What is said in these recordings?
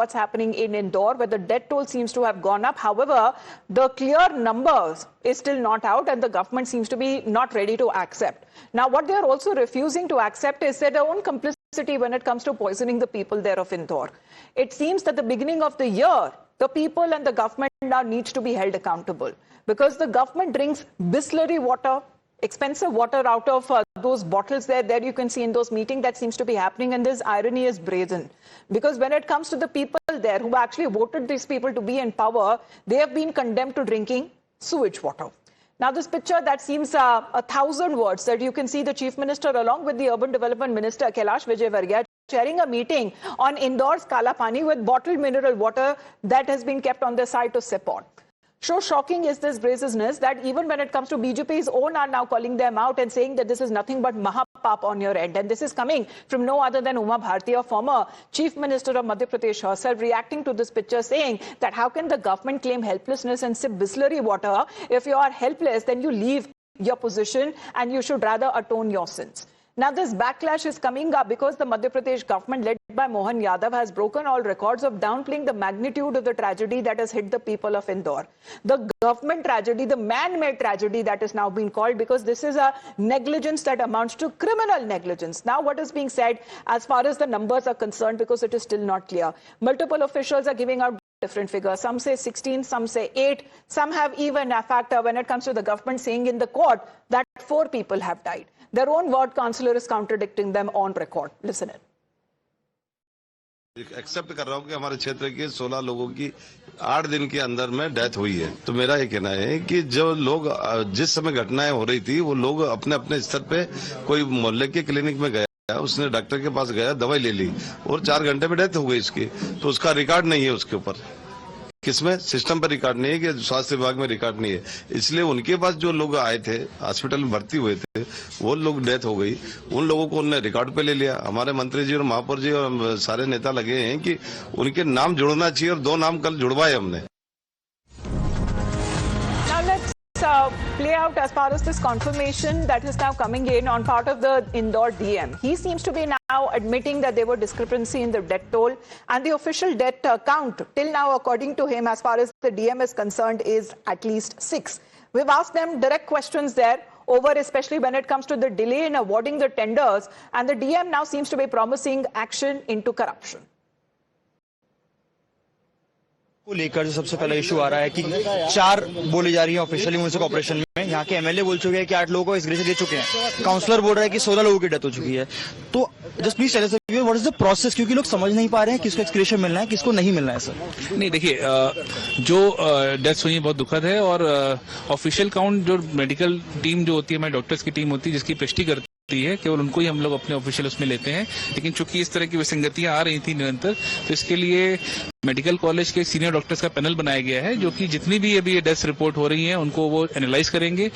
what's happening in Indore, where the death toll seems to have gone up. However, the clear numbers is still not out, and the government seems to be not ready to accept. Now, what they are also refusing to accept is their own complicity when it comes to poisoning the people there of Indore. It seems that the beginning of the year, the people and the government now needs to be held accountable, because the government drinks Bisleri water, expensive water out of those bottles there you can see in those meetings. That seems to be happening, and this irony is brazen, because when it comes to the people there who actually voted these people to be in power, they have been condemned to drinking sewage water. Now, this picture that seems 1,000 words, that you can see the Chief Minister along with the Urban Development Minister Kailash Vijayvargiya chairing a meeting on Indore's Kala Pani with bottled mineral water that has been kept on their side to sip on. So shocking is this brazenness that even when it comes to BJP's own are now calling them out and saying that this is nothing but mahapap on your end. And this is coming from no other than Uma Bharti, a former Chief Minister of Madhya Pradesh herself, reacting to this picture, saying that how can the government claim helplessness and sip Bisleri water? If you are helpless, then you leave your position and you should rather atone your sins. Now, this backlash is coming up because the Madhya Pradesh government, led by Mohan Yadav, has broken all records of downplaying the magnitude of the tragedy that has hit the people of Indore. The government tragedy, the man-made tragedy that is now being called, because this is a negligence that amounts to criminal negligence. Now, what is being said as far as the numbers are concerned, because it is still not clear. Multiple officials are giving out different figures. Some say 16, some say 8. Some have even a factor when it comes to the government saying in the court that 4 people have died. Their own ward councillor is contradicting them on record. Listen in. Accept कर रहा हूँ कि हमारे क्षेत्र के 16 लोगों की 8 दिन के अंदर में डेथ हुई है। तो मेरा ये कहना है कि जो लोग जिस समय घटनाएं हो रही थी, वो लोग अपने अपने स्तर पे, कोई मोहल्ले के क्लिनिक में गया, उसने डॉक्टर के पास गया, दवाई ले ली और 4 घंटे में डेथ हो गई इसकी। तो उसका रिकॉर्ड नहीं है उसके ऊपर, किसमें सिस्टम पर रिकॉर्ड नहीं है कि स्वास्थ्य विभाग में रिकॉर्ड नहीं है। इसलिए उनके पास जो लोग आए थे, हॉस्पिटल में भर्ती हुए थे, वो लोग डेथ हो गई, उन लोगों को उन्होंने रिकॉर्ड पे ले लिया। हमारे मंत्री जी और महापौर जी और सारे नेता लगे हैं कि उनके नाम जुड़ना चाहिए, और 2 नाम कल जुड़वाए हमने। Play out as far as this confirmation that is now coming in on part of the Indore DM. He seems to be now admitting that there were discrepancy in the death toll, and the official death count till now, according to him, as far as the DM is concerned, is at least 6. We've asked them direct questions there over, especially when it comes to the delay in awarding the tenders, and the DM now seems to be promising action into corruption. को लेकर जो सबसे पहला issue आ रहा है कि 4 बोली जा रही है ऑफिशियली म्युनिसिपल कॉर्पोरेशन में। यहाँ के एमएलए बोल चुके हैं कि 8 लोगों को एस्क्रेशन दे चुके हैं, काउंसलर बोल रहा है कि 16 लोगों की डेथ हो चुकी है। तो just please tell us what is the process, क्योंकि लोग समझ नहीं पा रहे हैं किसको एस्क्रेशन मिलना है, किसको नहीं मिलना है। सर नहीं, देखिए, जो डेथ्स हुई है बहुत दुखद है, और ऑफिशियल काउंट जो मेडिकल टीम जो होती है, हमारे डॉक्टर्स की टीम होती है जिसकी पुष्टि करती है, केवल उनको ही हम लोग अपने ऑफिशियल उसमें लेते हैं। लेकिन चूंकि इस तरह की विसंगतियां आ रही थी निरंतर, तो इसके लिए मेडिकल कॉलेज के सीनियर डॉक्टर्स का पैनल बनाया गया है, जो कि जितनी भी अभी ये डेथ रिपोर्ट हो रही है उनको वो एनालाइज करेंगे,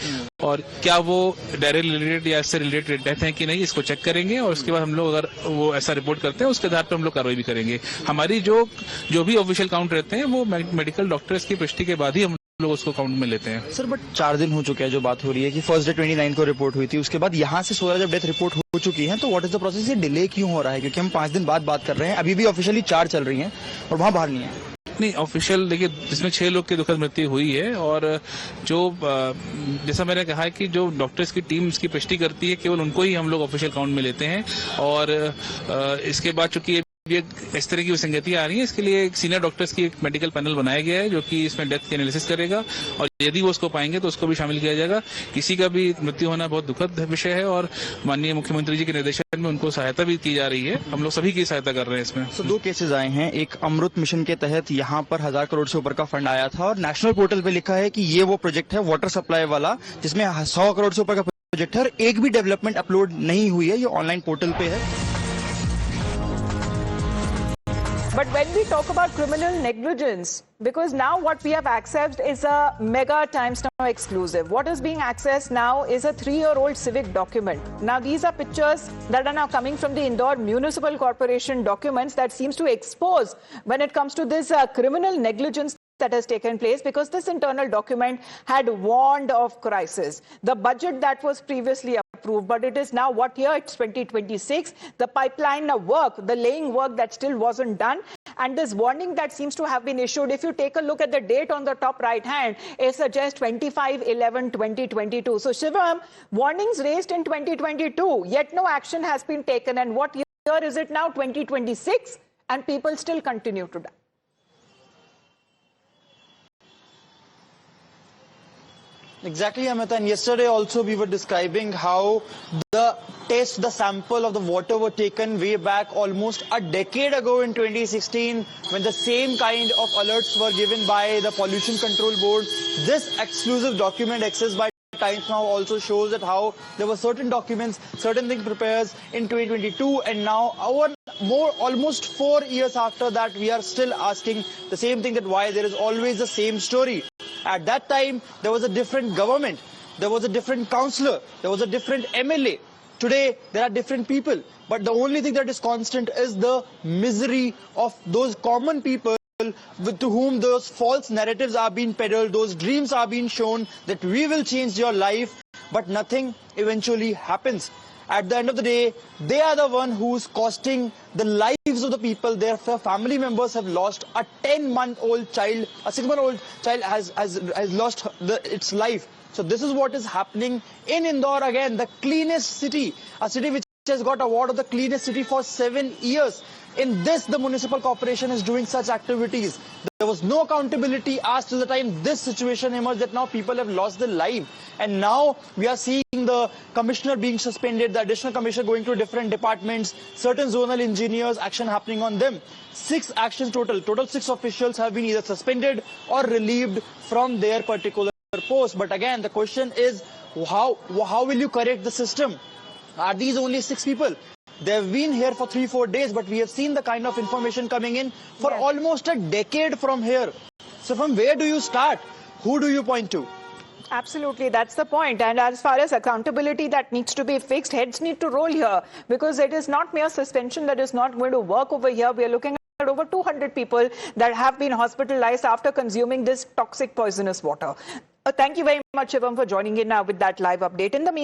और क्या वो डायरेक्ट रिलेटेड या इससे रिलेटेड डेथ है कि नहीं, इसको चेक करेंगे। और उसके बाद हम लोग अगर वो ऐसा रिपोर्ट करते हैं, उसके आधार पर हम लोग कार्रवाई भी करेंगे। हमारी जो भी ऑफिशियल काउंट रहते हैं, वो मेडिकल डॉक्टर्स की पुष्टि के बाद ही हम लोग उसको काउंट में लेते हैं। सर, बट 4 दिन हो चुके हैं, जो बात हो रही है कि फर्स्ट डे 29 को रिपोर्ट हुई थी, उसके बाद यहाँ से 16 जब डेथ रिपोर्ट हो चुकी है, तो व्हाट इज द प्रोसेस, ये डिले क्यों हो रहा है? क्योंकि हम 5 दिन बाद बात कर रहे हैं, अभी भी ऑफिशियली 4 चल रही हैं और वहाँ बाहर नहीं है। नहीं, ऑफिशियल देखिए, जिसमें 6 लोग की दुखद मृत्यु हुई है, और जो जैसा मैंने कहा है कि जो डॉक्टर्स की टीम इसकी पुष्टि करती है, केवल उनको ही हम लोग ऑफिशियल काउंट में लेते हैं। और इसके बाद चूंकि ये इस तरह की विसंगतियां आ रही है, इसके लिए एक सीनियर डॉक्टर्स की एक मेडिकल पैनल बनाया गया है, जो कि इसमें डेथ की एनालिसिस करेगा, और यदि वो उसको पाएंगे तो उसको भी शामिल किया जाएगा। किसी का भी मृत्यु होना बहुत दुखद विषय है, और माननीय मुख्यमंत्री जी के निर्देशन में उनको सहायता भी की जा रही है। हम लोग सभी की सहायता कर रहे हैं इसमें। तो 2 केसेस आए हैं, एक अमृत मिशन के तहत यहाँ पर 1000 करोड़ से ऊपर का फंड आया था, और नेशनल पोर्टल पे लिखा है कि ये वो प्रोजेक्ट है वाटर सप्लाई वाला, जिसमें 100 करोड़ से ऊपर का प्रोजेक्ट है, और एक भी डेवलपमेंट अपलोड नहीं हुई है, ये ऑनलाइन पोर्टल पे है। But when we talk about criminal negligence, because now what we have accessed is a mega Times Now exclusive. What is being accessed now is a 3-year-old civic document. Now these are pictures that are now coming from the Indore Municipal Corporation documents that seems to expose when it comes to this criminal negligence that has taken place, because this internal document had warned of crisis. The budget that was previously approved, but it is now what year? It's 2026. The pipeline work, the laying work that still wasn't done. And this warning that seems to have been issued, if you take a look at the date on the top right hand, it suggests 25/11/2022. So Shivam, warnings raised in 2022, yet no action has been taken. And what year is it now? 2026, and people still continue to die. Exactly, Amita. And yesterday also we were describing how the sample of the water were taken way back almost a decade ago in 2016 when the same kind of alerts were given by the Pollution Control Board. This exclusive document accessed by Times Now also shows that how there were certain documents, certain things prepared in 2022, and now almost 4 years after that we are still asking the same thing, that why there is always the same story. At that time there was a different government, there was a different councillor, there was a different MLA. Today there are different people, but the only thing that is constant is the misery of those common people to whom those false narratives are being peddled, those dreams are being shown that we will change your life, but nothing eventually happens. At the end of the day, they are the one who's costing the lives of the people. Their family members have lost a 10-month-old child, a 6-month-old child has lost its life. So this is what is happening in Indore again, the cleanest city, a city which has got award of the cleanest city for 7 years. In this, the municipal corporation is doing such activities. There was no accountability as to the time this situation emerged, that now people have lost their life. And now we are seeing the commissioner being suspended, the additional commissioner going to different departments, certain zonal engineers, action happening on them. 6 actions total. Total 6 officials have been either suspended or relieved from their particular post. But again, the question is, how will you correct the system? Are these only 6 people? They've been here for 3-4 days, but we have seen the kind of information coming in for almost a decade from here. So from where do you start? Who do you point to? Absolutely, that's the point. And as far as accountability that needs to be fixed, heads need to roll here, because it is not mere suspension that is not going to work over here. We are looking at over 200 people that have been hospitalized after consuming this toxic poisonous water. Thank you very much, Shivam, for joining in now with that live update. In the meantime,